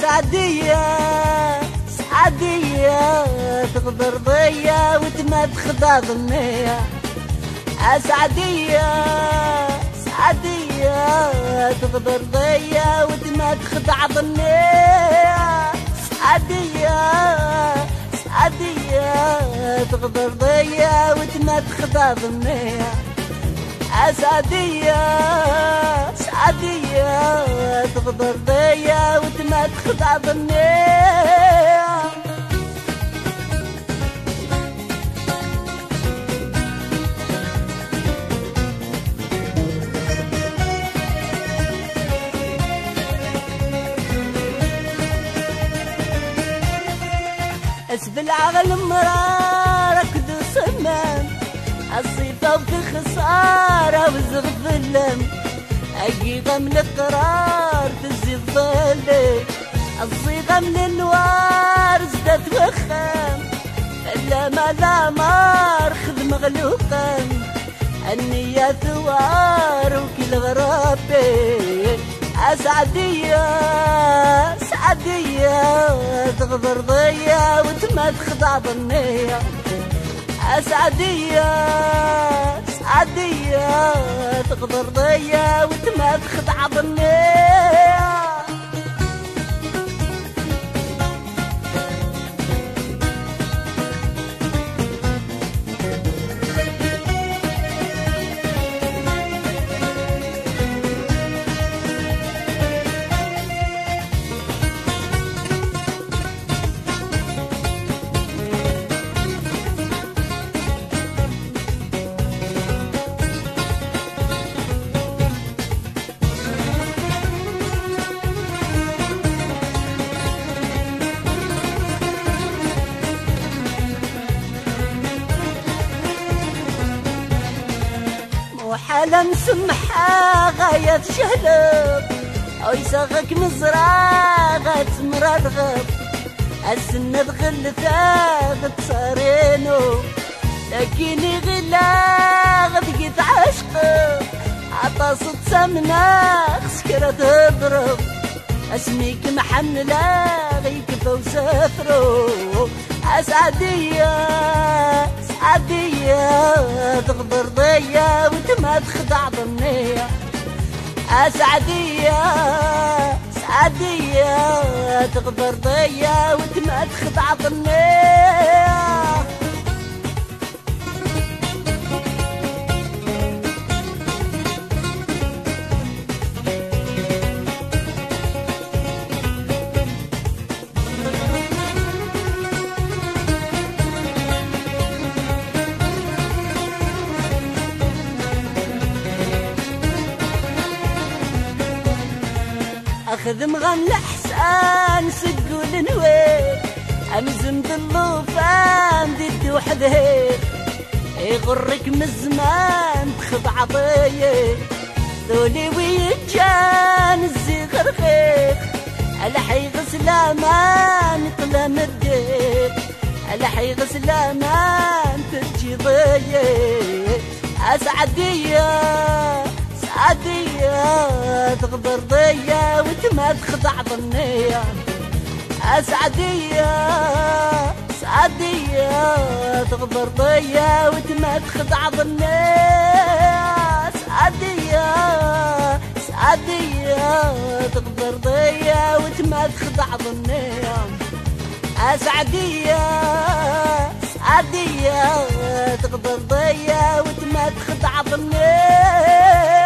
سعدية سعدية تقدر ضية وتمدخ ضمية. سعدية سعدية تقدر ضية وتمدخ ضمية. سعدية سعدية تقدر ضية وتمدخ ضمية. سعدية سعدية تقدر ضية وتمدخ ضمية. اسف العقل مرارك دو سمان الصيفة وفي خسارة وزغف اللم أجيغة من القرار تزيد ظلي الصيغة من النوار زدت وخام إلا ما لا مار خذ مغلوقا النية ثوار وكل غرابي. سعدية سعدية تغدر ضية وتمدخ ضمية. سعدية سعدية تقدر ضية وتمدخ ضمية. وحالة مسمحة غاية شهلب أو يساغك مزراغة مرغب السنة غلثاغ تصارينو لكني غلاغ بقيت عشقه عطاسة سمناخ سكرة تضرب اسميك محملة غيكفى وسافرو. سعدية سعدية تقدر ضية وتمدخ ضمية. سعدية سعدية تقدر ضية وتمدخ ضمية. أخذ مغام الحسان سقول نوير أمزم باللوفان ديدي وحذهير يغرك من الزمان تخذ عطية ذولي ويتجان الزيغر خيخ الحي غسلامان طلع مديك الحي غسلامان تجي ضيق. سعدية سعدية تقدر ضية وتمدخ ضمية. سعدية سعدية تقدر ضية وتمدخ ضمية. سعدية سعدية تقدر ضية وتمدخ ضمية. سعدية سعدية تقدر ضية وتمدخ ضمية.